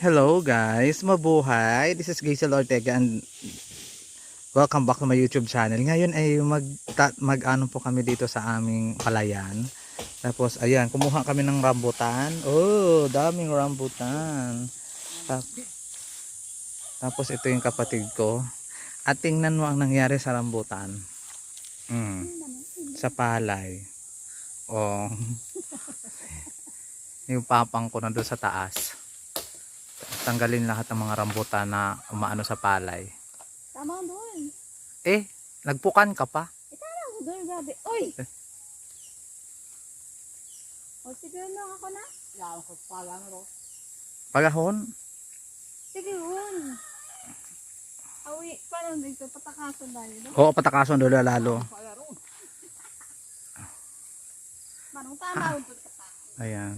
Hello guys, mabuhay. This is Gaisel Ortega and welcome back to my YouTube channel. Ngayon ay mag-ano po kami dito sa aming palayan. Tapos ayan, kumuha kami ng rambutan. Oh, daming rambutan. Tapos ito yung kapatid ko. At tingnan mo ang nangyari sa rambutan. Sa palay. Oh. Yung papang ko na doon sa taas. Tanggalin lahat ng mga rambutan na umaano sa palay. Tama doon. Nagpukan ka pa. Tama ko doon, grabe. Uy! O, sige na ako na. Yan ko pala na ro. Pagahon. Sige, un. Awi, paano dito? Patakasan dahil, no? Oo, patakason doon lalo. Manong tama doon. Ayan.